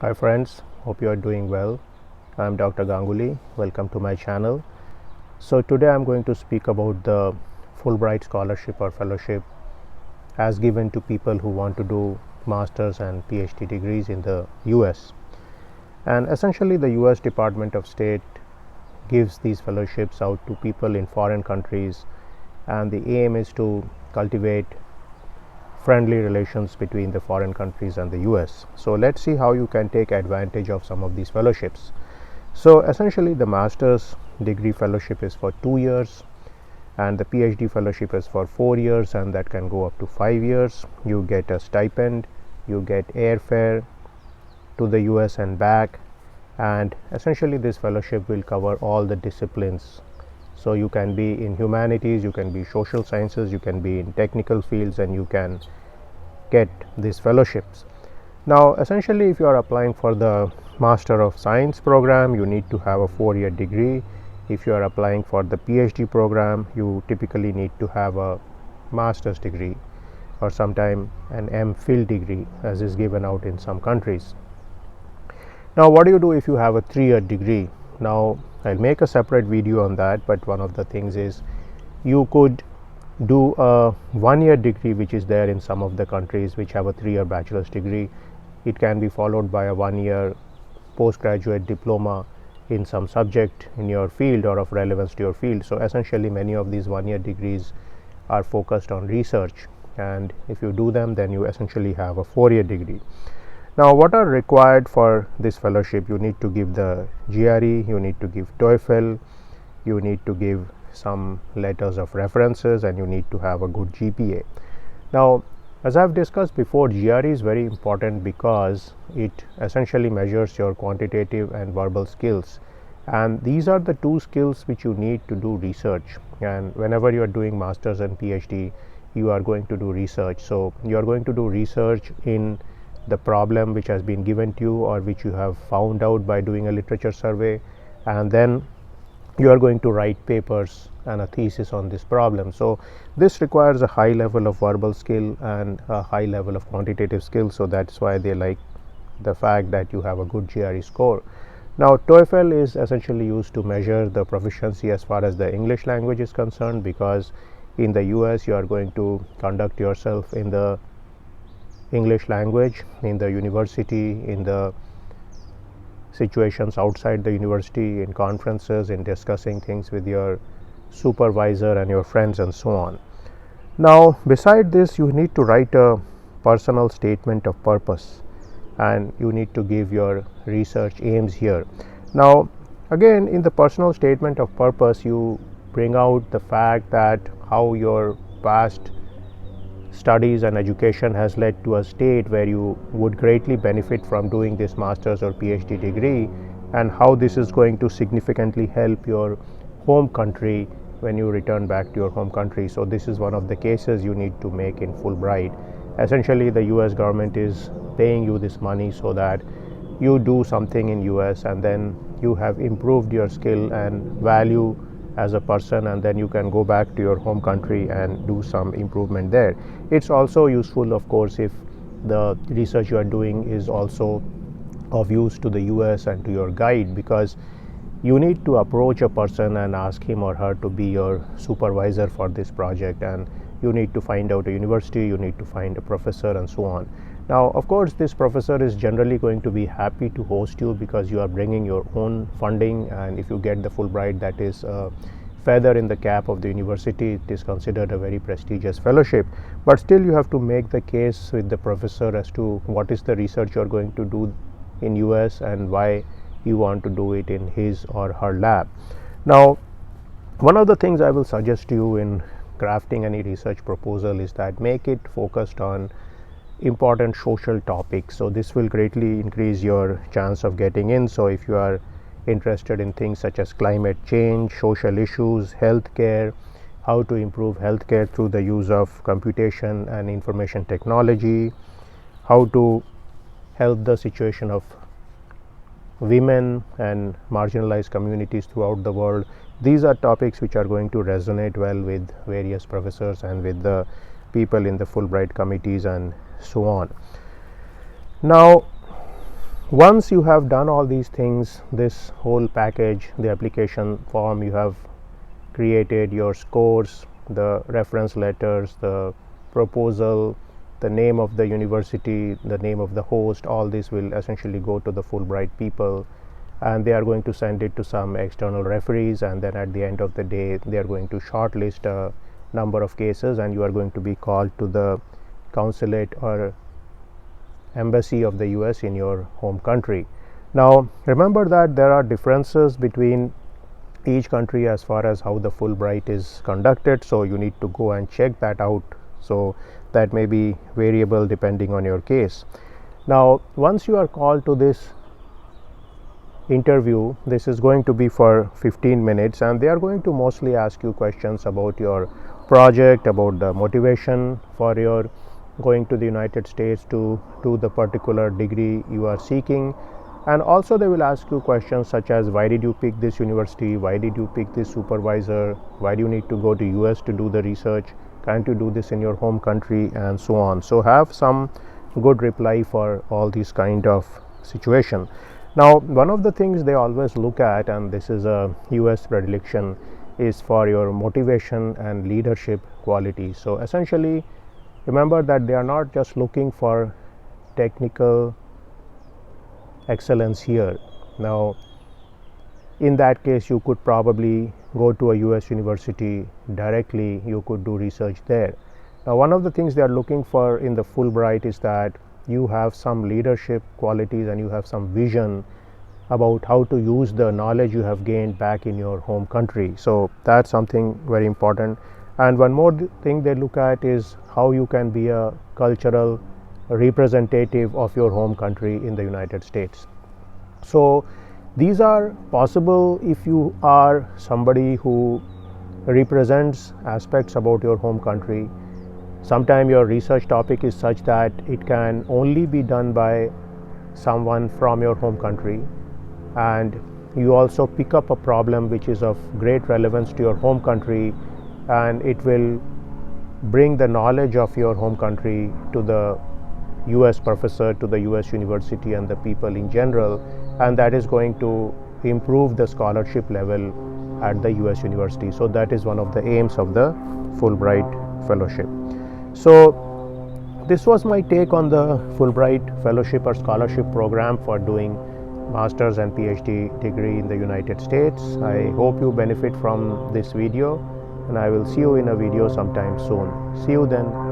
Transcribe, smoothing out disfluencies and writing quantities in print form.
Hi friends, hope you are doing well. I am Dr. Ganguly. Welcome to my channel. So today I am going to speak about the Fulbright scholarship or fellowship as given to people who want to do masters and PhD degrees in the US. And essentially the US Department of State gives these fellowships out to people in foreign countries, and the aim is to cultivate friendly relations between the foreign countries and the US. So let's see how you can take advantage of some of these fellowships. So essentially the master's degree fellowship is for 2 years and the PhD fellowship is for 4 years, and that can go up to 5 years. You get a stipend, you get airfare to the US and back, and essentially this fellowship will cover all the disciplines. So you can be in humanities, you can be social sciences, you can be in technical fields, and you can get these fellowships. Now essentially if you are applying for the Master of Science program, you need to have a 4-year degree. If you are applying for the PhD program, you typically need to have a master's degree or sometime an MPhil degree, as is given out in some countries. Now what do you do if you have a 3-year degree? Now I'll make a separate video on that, but one of the things is you could do a 1-year degree which is there in some of the countries which have a 3-year bachelor's degree. It can be followed by a 1-year postgraduate diploma in some subject in your field or of relevance to your field. So essentially many of these 1-year degrees are focused on research, and if you do them then you essentially have a 4-year degree. Now what are required for this fellowship? You need to give the GRE, you need to give TOEFL, you need to give some letters of references, and you need to have a good GPA. Now as I have discussed before, GRE is very important because it essentially measures your quantitative and verbal skills, and these are the two skills which you need to do research. And whenever you are doing masters and PhD, you are going to do research. So you are going to do research in the problem which has been given to you or which you have found out by doing a literature survey, and then you are going to write papers and a thesis on this problem. So this requires a high level of verbal skill and a high level of quantitative skill, so that's why they like the fact that you have a good GRE score. Now TOEFL is essentially used to measure the proficiency as far as the English language is concerned, because in the US you are going to conduct yourself in the English language in the university, in the situations outside the university, in conferences, in discussing things with your supervisor and your friends and so on. Now beside this, you need to write a personal statement of purpose, and you need to give your research aims here. Now again, in the personal statement of purpose, you bring out the fact that how your past studies and education has led to a state where you would greatly benefit from doing this master's or PhD degree, and how this is going to significantly help your home country when you return back to your home country. So this is one of the cases you need to make in Fulbright. Essentially the US government is paying you this money so that you do something in US, and then you have improved your skill and value as a person, and then you can go back to your home country and do some improvement there. It's also useful, of course, if the research you are doing is also of use to the US and to your guide, because you need to approach a person and ask him or her to be your supervisor for this project, and you need to find out a university, you need to find a professor, and so on. Now of course this professor is generally going to be happy to host you because you are bringing your own funding, and if you get the Fulbright, that is a feather in the cap of the university. It is considered a very prestigious fellowship, but still you have to make the case with the professor as to what is the research you are going to do in US and why you want to do it in his or her lab. Now one of the things I will suggest to you in crafting any research proposal is that make it focused on important social topics. So this will greatly increase your chance of getting in. So if you are interested in things such as climate change, social issues, healthcare, how to improve healthcare through the use of computation and information technology, how to help the situation of women and marginalized communities throughout the world, these are topics which are going to resonate well with various professors and with the people in the Fulbright committees and so on. Now Once you have done all these things, this whole package, the application form, you have created your scores, the reference letters, the proposal, the name of the university, the name of the host, all this will essentially go to the Fulbright people, and they are going to send it to some external referees, and then at the end of the day they are going to shortlist a number of cases, and you are going to be called to the consulate or embassy of the US in your home country. Now remember that there are differences between each country as far as how the Fulbright is conducted, so you need to go and check that out. So that may be variable depending on your case. Now once you are called to this interview, this is going to be for 15 minutes, and they are going to mostly ask you questions about your project, about the motivation for your going to the United States to do the particular degree you are seeking. And also they will ask you questions such as, why did you pick this university, why did you pick this supervisor, why do you need to go to US to do the research, can't you do this in your home country, and so on. So have some good reply for all these kind of situation. Now one of the things they always look at, and this is a US predilection, is for your motivation and leadership qualities. So essentially remember that they are not just looking for technical excellence here. Now in that case you could probably go to a US university directly, you could do research there. Now one of the things they are looking for in the Fulbright is that you have some leadership qualities and you have some vision about how to use the knowledge you have gained back in your home country. So that's something very important. And one more thing they look at is how you can be a cultural representative of your home country in the United States. So these are possible if you are somebody who represents aspects about your home country. Sometimes your research topic is such that it can only be done by someone from your home country, and you also pick up a problem which is of great relevance to your home country, and it will bring the knowledge of your home country to the US professor, to the US university and the people in general, and that is going to improve the scholarship level at the US university. So that is one of the aims of the Fulbright fellowship. So this was my take on the Fulbright fellowship or scholarship program for doing master's and PhD degree in the United States. I hope you benefit from this video, and I will see you in a video sometime soon. See you then.